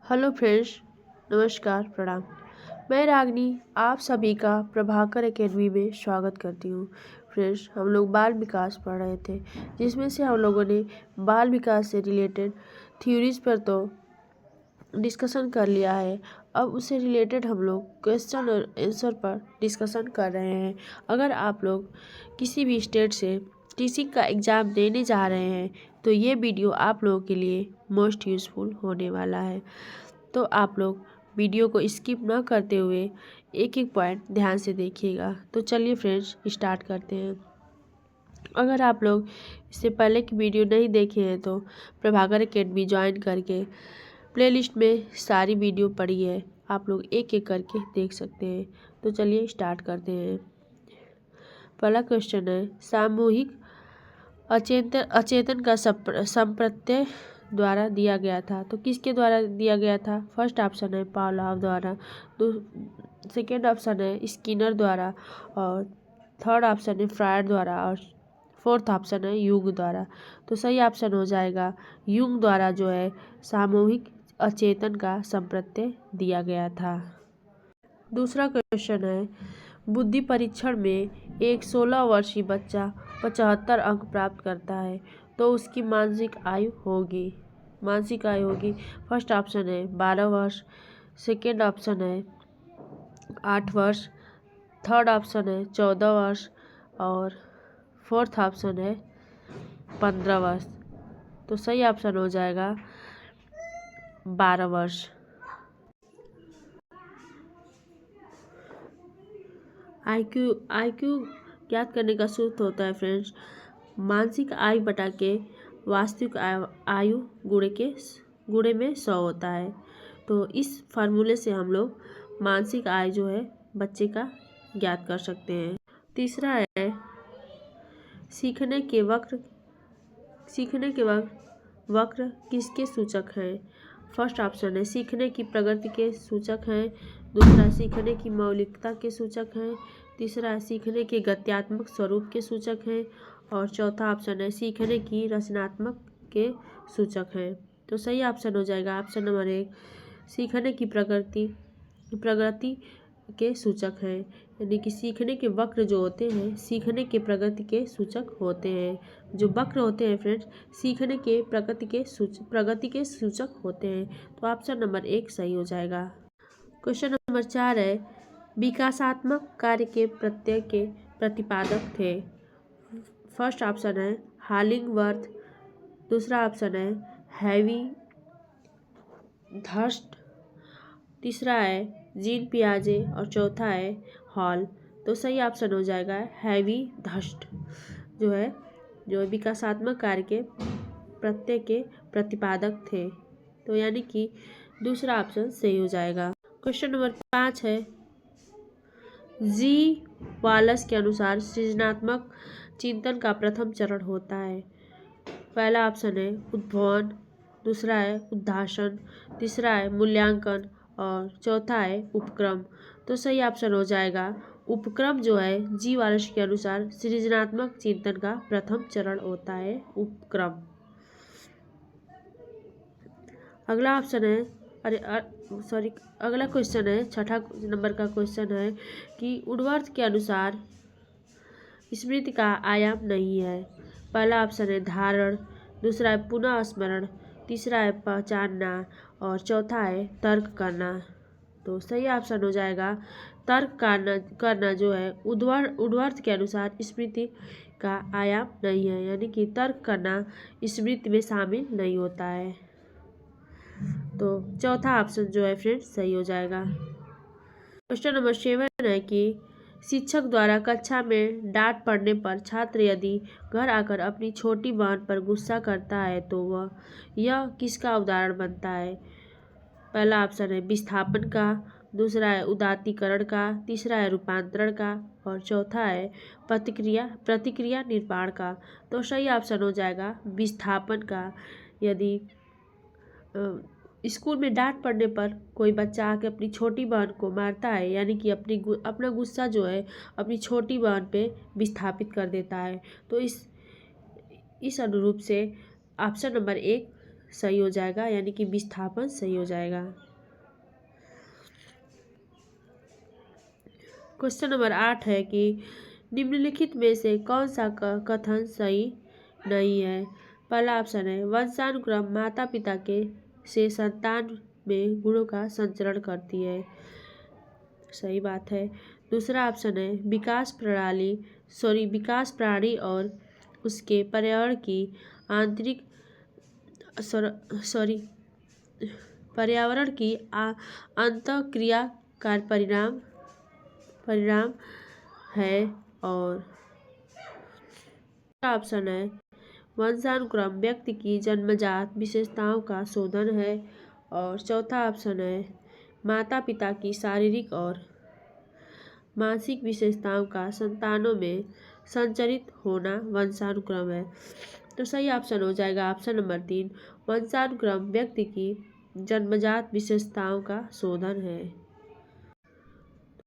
Hello friends, नमस्कार, प्रणाम। मैं रागनी आप सभी का प्रभाकर एकेडमी में स्वागत करती हूँ। फ्रेंड्स, हम लोग बाल विकास पढ़ रहे थे, जिसमें से हम लोगों ने बाल विकास से रिलेटेड थ्योरीज पर तो डिस्कशन कर लिया है। अब उससे रिलेटेड हम लोग क्वेश्चन और आंसर पर डिस्कशन कर रहे हैं। अगर आप लोग किसी भी स्टेट से टीचिंग का एग्ज़ाम देने जा रहे हैं तो ये वीडियो आप लोगों के लिए मोस्ट यूज़फुल होने वाला है। तो आप लोग वीडियो को स्किप ना करते हुए एक एक पॉइंट ध्यान से देखिएगा। तो चलिए फ्रेंड्स, स्टार्ट करते हैं। अगर आप लोग इससे पहले की वीडियो नहीं देखे हैं तो प्रभाकर एकेडमी ज्वाइन करके प्लेलिस्ट में सारी वीडियो पड़ी है, आप लोग एक एक करके देख सकते हैं। तो चलिए स्टार्ट करते हैं। पहला क्वेश्चन है, सामूहिक अचेतन का संप्रत्यय द्वारा दिया गया था। तो किसके द्वारा दिया गया था? फर्स्ट ऑप्शन है पावलोव द्वारा, सेकेंड ऑप्शन है स्किनर द्वारा, और थर्ड ऑप्शन है फ्रायर द्वारा, और फोर्थ ऑप्शन है युंग द्वारा। तो सही ऑप्शन हो जाएगा युंग द्वारा जो है सामूहिक अचेतन का संप्रत्यय दिया गया था। दूसरा क्वेश्चन है, बुद्धि परीक्षण में एक 16 वर्षीय बच्चा 75 अंक प्राप्त करता है तो उसकी मानसिक आयु होगी। फर्स्ट ऑप्शन है 12 वर्ष, सेकेंड ऑप्शन है 8 वर्ष, थर्ड ऑप्शन है 14 वर्ष, और फोर्थ ऑप्शन है 15 वर्ष। तो सही ऑप्शन हो जाएगा 12 वर्ष। आईक्यू ज्ञात करने का सूत्र होता है फ्रेंड्स, मानसिक आयु बटा के वास्तविक आयु गुणे में 100 होता है। तो इस फार्मूले से हम लोग मानसिक आयु जो है बच्चे का ज्ञात कर सकते हैं। तीसरा है, सीखने के वक्र किसके सूचक हैं? फर्स्ट ऑप्शन है सीखने की प्रगति के सूचक हैं, दूसरा सीखने की मौलिकता के सूचक हैं, तीसरा सीखने के गत्यात्मक स्वरूप के सूचक हैं, और चौथा ऑप्शन है सीखने की रचनात्मक के सूचक हैं। तो सही ऑप्शन हो जाएगा ऑप्शन नंबर 1, सीखने की प्रगति के सूचक हैं, यानी कि सीखने के वक्र जो होते हैं सीखने के प्रगति के सूचक होते हैं। जो वक्र होते हैं फ्रेंड्स सीखने के प्रगति के सूचक होते हैं। तो ऑप्शन नंबर 1 सही हो जाएगा। क्वेश्चन नंबर 4 है, विकासात्मक कार्य के प्रत्यय के प्रतिपादक थे। फर्स्ट ऑप्शन है हॉलिंगवर्थ, दूसरा ऑप्शन है हैवी धर्स्ट, तीसरा है जीन पियाजे, और चौथा है हॉल। तो सही ऑप्शन हो जाएगा हैवी धर्स्ट जो विकासात्मक कार्य के प्रत्यय के प्रतिपादक थे। तो यानी कि दूसरा ऑप्शन सही हो जाएगा। क्वेश्चन नंबर 5 है, जी वालस के अनुसार सृजनात्मक चिंतन का प्रथम चरण होता है। पहला ऑप्शन है उद्भवन, दूसरा है उद्भाषण, तीसरा है मूल्यांकन, और चौथा है उपक्रम। तो सही ऑप्शन हो जाएगा उपक्रम जो है जी वालस के अनुसार सृजनात्मक चिंतन का प्रथम चरण होता है उपक्रम। अगला ऑप्शन है अगला क्वेश्चन है, छठा नंबर का क्वेश्चन है कि वुडवर्थ के अनुसार स्मृति का आयाम नहीं है। पहला ऑप्शन है धारण, दूसरा है पुनः स्मरण, तीसरा है पहचानना, और चौथा है तर्क करना। तो सही ऑप्शन हो जाएगा तर्क करना जो है वुडवर्थ के अनुसार स्मृति का आयाम नहीं है, यानी कि तर्क करना स्मृति में शामिल नहीं होता है। तो चौथा ऑप्शन जो है फ्रेंड्स सही हो जाएगा। क्वेश्चन नंबर 7 है कि शिक्षक द्वारा कक्षा में डांट पड़ने पर छात्र यदि घर आकर अपनी छोटी बहन पर गुस्सा करता है तो यह किसका उदाहरण बनता है? पहला ऑप्शन है विस्थापन का, दूसरा है उदात्तीकरण का, तीसरा है रूपांतरण का, और चौथा है प्रतिक्रिया निर्माण का। तो सही ऑप्शन हो जाएगा विस्थापन का। यदि स्कूल में डांट पड़ने पर कोई बच्चा आके अपनी छोटी बहन को मारता है, यानी कि अपना गुस्सा जो है अपनी छोटी बहन पे विस्थापित कर देता है, तो इस अनुरूप से ऑप्शन नंबर 1 सही हो जाएगा, यानी कि विस्थापन सही हो जाएगा। क्वेश्चन नंबर 8 है कि निम्नलिखित में से कौन सा कथन सही नहीं है। पहला ऑप्शन है वंशानुक्रम माता पिता के से संतान में गुणों का संचरण करती है, सही बात है। दूसरा ऑप्शन है विकास प्राणी और उसके पर्यावरण की आंतरिक पर्यावरण की अंतःक्रिया का परिणाम है। और ऑप्शन है वंशानुक्रम व्यक्ति की जन्मजात विशेषताओं का शोधन है। और चौथा ऑप्शन है माता पिता की शारीरिक और मानसिक विशेषताओं का संतानों में संचरित होना वंशानुक्रम है। तो सही ऑप्शन हो जाएगा ऑप्शन नंबर 3, वंशानुक्रम व्यक्ति की जन्मजात विशेषताओं का शोधन है।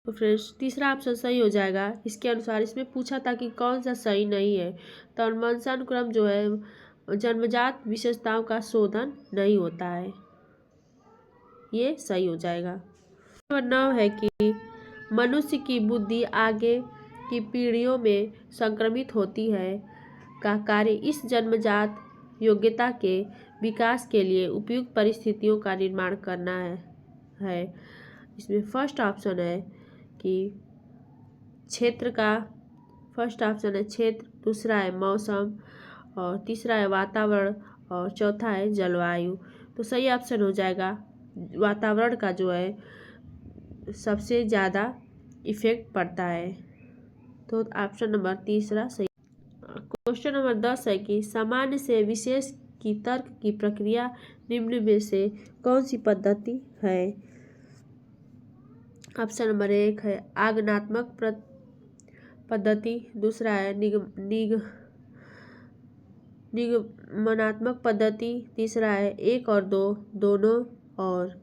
तो फ्रेंड्स तीसरा ऑप्शन सही हो जाएगा। इसके अनुसार इसमें पूछा था कि कौन सा सही नहीं है, तो वंशानुक्रम जो है जन्मजात विशेषताओं का शोधन नहीं होता है, ये सही हो जाएगा। नंबर 9 है कि मनुष्य की बुद्धि आगे की पीढ़ियों में संक्रमित होती है का कार्य इस जन्मजात योग्यता के विकास के लिए उपयुक्त परिस्थितियों का निर्माण करना है। इसमें फर्स्ट ऑप्शन है कि फर्स्ट ऑप्शन है क्षेत्र, दूसरा है मौसम, और तीसरा है वातावरण, और चौथा है जलवायु। तो सही ऑप्शन हो जाएगा वातावरण का जो है सबसे ज़्यादा इफेक्ट पड़ता है, तो ऑप्शन नंबर तीसरा सही। क्वेश्चन नंबर 10 है कि सामान्य से विशेष की तर्क की प्रक्रिया निम्न में से कौन सी पद्धति है। ऑप्शन नंबर 1 है आगमनात्मक पद्धति, दूसरा है निगमनात्मक पद्धति, तीसरा है 1 और 2 दोनों, और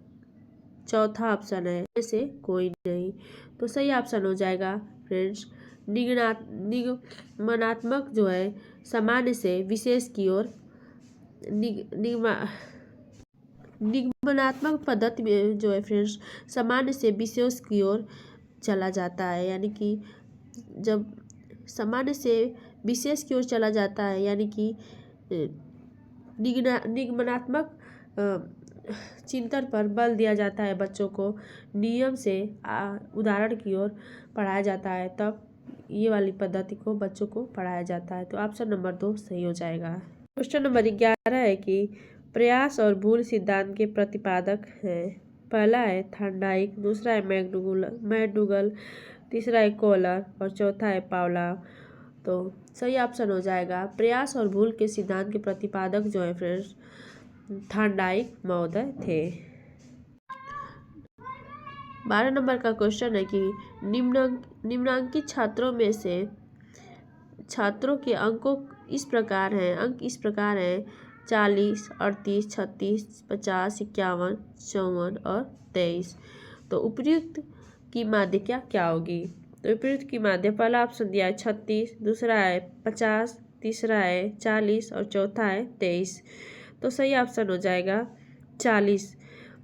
चौथा ऑप्शन है से कोई नहीं। तो सही ऑप्शन हो जाएगा फ्रेंड्स निगमनात्मक जो है सामान्य से विशेष की ओर निगमनात्मक पद्धति में जो है फ्रेंड्स सामान्य से विशेष की ओर चला जाता है, यानी कि जब सामान्य से विशेष की ओर चला जाता है, यानी कि निगमनात्मक चिंतन पर बल दिया जाता है, बच्चों को नियम से उदाहरण की ओर पढ़ाया जाता है, तब ये वाली पद्धति को बच्चों को पढ़ाया जाता है। तो ऑप्शन नंबर 2 सही हो जाएगा। क्वेश्चन नंबर 11 है कि प्रयास और भूल सिद्धांत के प्रतिपादक हैं। पहला है थॉर्नडाइक, दूसरा है मैकडूगल, तीसरा है कोहलर, और चौथा है पावलोव। तो सही ऑप्शन हो जाएगा प्रयास और भूल के सिद्धांत के प्रतिपादक जो है फ्रेंड्स थॉर्नडाइक महोदय थे। 12 नंबर का क्वेश्चन है कि निम्नांकित छात्रों के अंक इस प्रकार हैं 40, 38, 36, 50, 51, 54 और 23। तो उपयुक्त की माध्य क्या होगी। तो उपयुक्त की माध्य पहला ऑप्शन दिया है 36, दूसरा है 50, तीसरा है 40 और चौथा है 23। तो सही ऑप्शन हो जाएगा 40।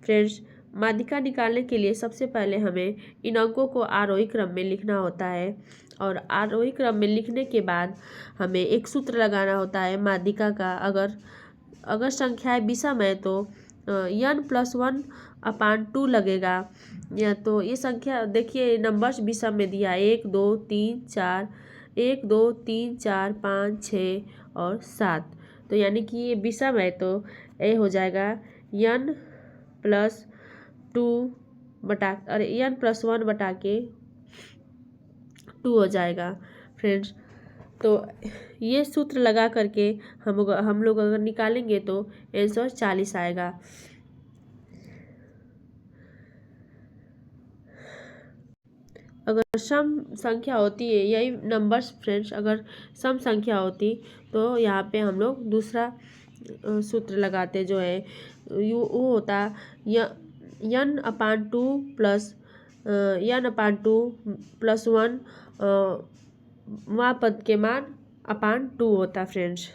फ्रेंड्स माध्यिका निकालने के लिए सबसे पहले हमें इन अंकों को आरोही क्रम में लिखना होता है, और आरोही क्रम में लिखने के बाद हमें एक सूत्र लगाना होता है माध्यिका का। अगर संख्याएं विषम है तो n+1/2 लगेगा, या तो ये संख्या देखिए नंबर्स विषम में दिया 1 2 3 4 1 2 3 4 5 6 और 7। तो यानी कि ये विषम है, तो ये हो जाएगा n+1/2 हो जाएगा फ्रेंड्स। तो ये सूत्र लगा करके हम लोग अगर निकालेंगे तो आंसर 40 आएगा। अगर सम संख्या होती है यही नंबर्स फ्रेंड्स, अगर सम संख्या होती तो यहाँ पे हम लोग दूसरा सूत्र लगाते जो है वो होता n/2 + 1 वहाँ पद के मान /2 होता फ्रेंड्स।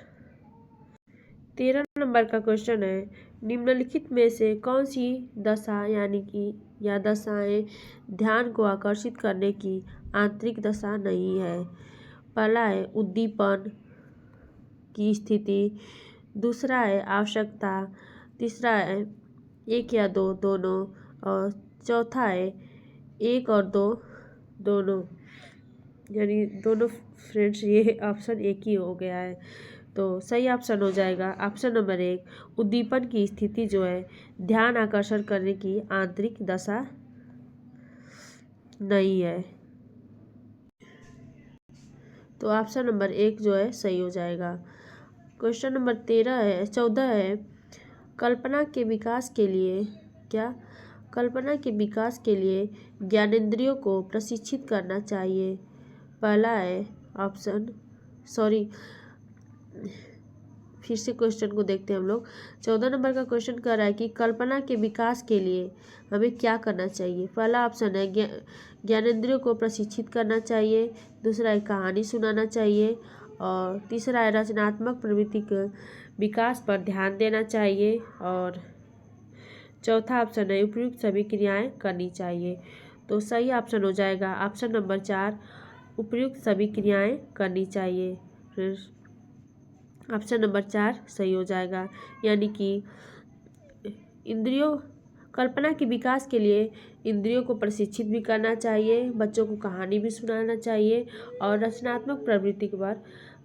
13 नंबर का क्वेश्चन है, निम्नलिखित में से कौन सी दशा यानी कि या दशाएं ध्यान को आकर्षित करने की आंतरिक दशा नहीं है। पहला है उद्दीपन की स्थिति, दूसरा है आवश्यकता, तीसरा है एक या दो दोनों, और चौथा है एक और दो दोनों, यानी दोनों फ्रेंड्स। ये ऑप्शन एक ही हो गया है, तो सही ऑप्शन हो जाएगा ऑप्शन नंबर 1, उद्दीपन की स्थिति जो है ध्यान आकर्षण करने की आंतरिक दशा नहीं है। तो ऑप्शन नंबर 1 जो है सही हो जाएगा। क्वेश्चन नंबर 14 है, कल्पना के विकास के लिए कल्पना के विकास के लिए ज्ञानेंद्रियों को प्रशिक्षित करना चाहिए। पहला है ऑप्शन फिर से क्वेश्चन को देखते हैं हम लोग। 14 नंबर का क्वेश्चन कर रहा है कि कल्पना के विकास के लिए हमें क्या करना चाहिए। पहला ऑप्शन है ज्ञानेंद्रियों को प्रशिक्षित करना चाहिए, दूसरा है कहानी सुनाना चाहिए, और तीसरा है रचनात्मक प्रवृत्ति के विकास पर ध्यान देना चाहिए, और चौथा ऑप्शन है उपयुक्त सभी क्रियाएं करनी चाहिए। तो सही ऑप्शन हो जाएगा ऑप्शन नंबर 4, उपयुक्त सभी क्रियाएं करनी चाहिए। फिर ऑप्शन नंबर 4 सही हो जाएगा, यानी कि कल्पना के विकास के लिए इंद्रियों को प्रशिक्षित भी करना चाहिए, बच्चों को कहानी भी सुनाना चाहिए, और रचनात्मक प्रवृत्ति पर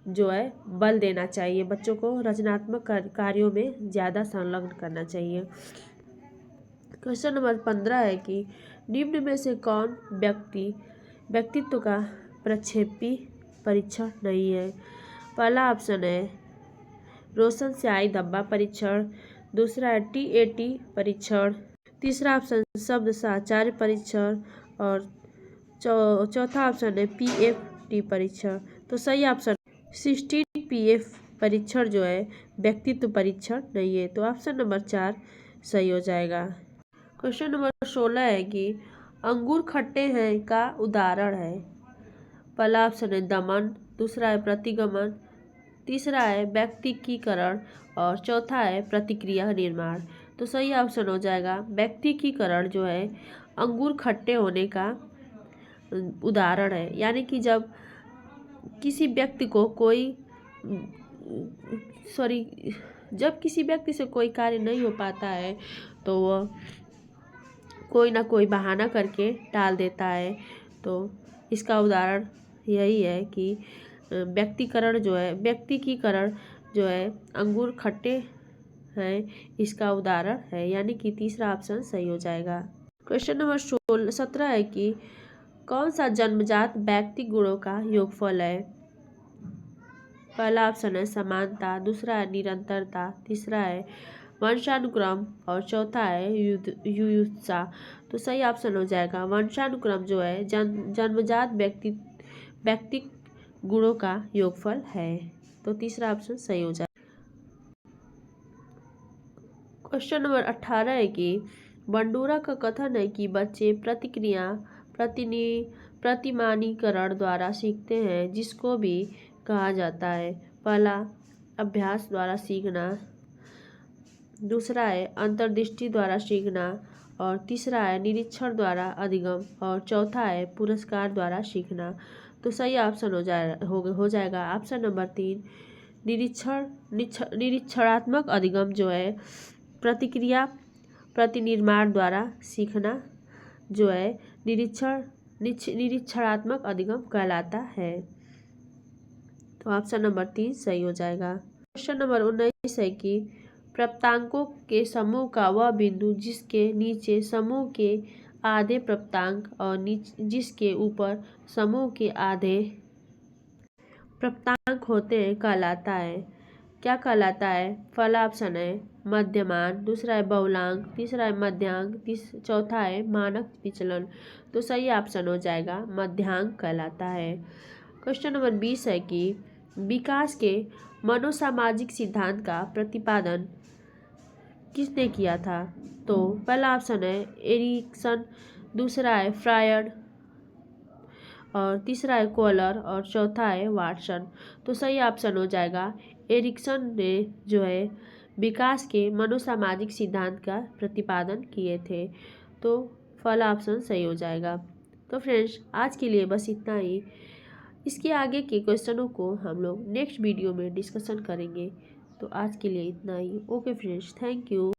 जो है बल देना चाहिए। बच्चों को रचनात्मक कार्यों में ज़्यादा संलग्न करना चाहिए। क्वेश्चन नंबर 15 है कि निम्न में से कौन व्यक्तित्व का प्रक्षेपी परीक्षण नहीं है। पहला ऑप्शन है रोशन स्याही धब्बा परीक्षण, दूसरा है TAT परीक्षण, तीसरा ऑप्शन शब्द साचार्य परीक्षण, और चौथा ऑप्शन है PFT परीक्षण। तो सही ऑप्शन 16 PF परीक्षण जो है व्यक्तित्व परीक्षण नहीं है। तो ऑप्शन नंबर 4 सही हो जाएगा। क्वेश्चन नंबर 16 है कि अंगूर खट्टे हैं का उदाहरण है। पहला ऑप्शन है दमन, दूसरा है प्रतिगमन, तीसरा है व्यक्तिकीकरण, और चौथा है प्रतिक्रिया निर्माण। तो सही ऑप्शन हो जाएगा व्यक्तिकीकरण जो है अंगूर खट्टे होने का उदाहरण है। यानी कि जब किसी व्यक्ति से कोई कार्य नहीं हो पाता है तो वह कोई ना कोई बहाना करके टाल देता है। तो इसका उदाहरण यही है कि व्यक्तिकीकरण जो है अंगूर खट्टे हैं, इसका उदाहरण है, यानी कि तीसरा ऑप्शन सही हो जाएगा। क्वेश्चन नंबर 17 है कि कौन सा जन्मजात व्यक्ति गुणों का योगफल है। पहला ऑप्शन है समानता, दूसरा है निरंतरता, तीसरा है वंशानुक्रम, और चौथा है युयुत्सा। तो सही ऑप्शन हो जाएगा वंशानुक्रम जो है जन्मजात व्यक्ति गुणों का योगफल है। तो तीसरा ऑप्शन सही हो जाएगा। क्वेश्चन नंबर 18 है कि बंडूरा का कथन है कि बच्चे प्रतिमानीकरण द्वारा सीखते हैं, जिसको भी कहा जाता है। पहला अभ्यास द्वारा सीखना, दूसरा है अंतर्दृष्टि द्वारा सीखना, और तीसरा है निरीक्षण द्वारा अधिगम, और चौथा है पुरस्कार द्वारा सीखना। तो सही ऑप्शन हो जाएगा ऑप्शन नंबर 3, निरीक्षणात्मक अधिगम जो है प्रतिनिर्माण द्वारा सीखना जो है निरीक्षणात्मक अधिगम कहलाता है। तो ऑप्शन नंबर 3 सही हो जाएगा। क्वेश्चन नंबर 19 है कि प्राप्तांकों के समूह का वह बिंदु जिसके नीचे समूह के आधे प्राप्तांक और जिसके ऊपर समूह के आधे प्राप्तांक होते हैं कहलाता है। क्या कहलाता है? पहला ऑप्शन है मध्यमान, दूसरा है बहुलांक, तीसरा है मध्यांक, चौथा है मानक विचलन। तो सही ऑप्शन हो जाएगा मध्यांक कहलाता है। क्वेश्चन नंबर 20 है कि विकास के मनोसामाजिक सिद्धांत का प्रतिपादन किसने किया था? तो पहला ऑप्शन है एरिक्सन, दूसरा है फ्रायड, और तीसरा है कोलर, और चौथा है वाटसन। तो सही ऑप्शन हो जाएगा एरिक्सन ने जो है विकास के मनोसामाजिक सिद्धांत का प्रतिपादन किए थे। तो पहला ऑप्शन सही हो जाएगा। तो फ्रेंड्स आज के लिए बस इतना ही। इसके आगे के क्वेश्चनों को हम लोग नेक्स्ट वीडियो में डिस्कशन करेंगे। तो आज के लिए इतना ही। Okay friends, thank you.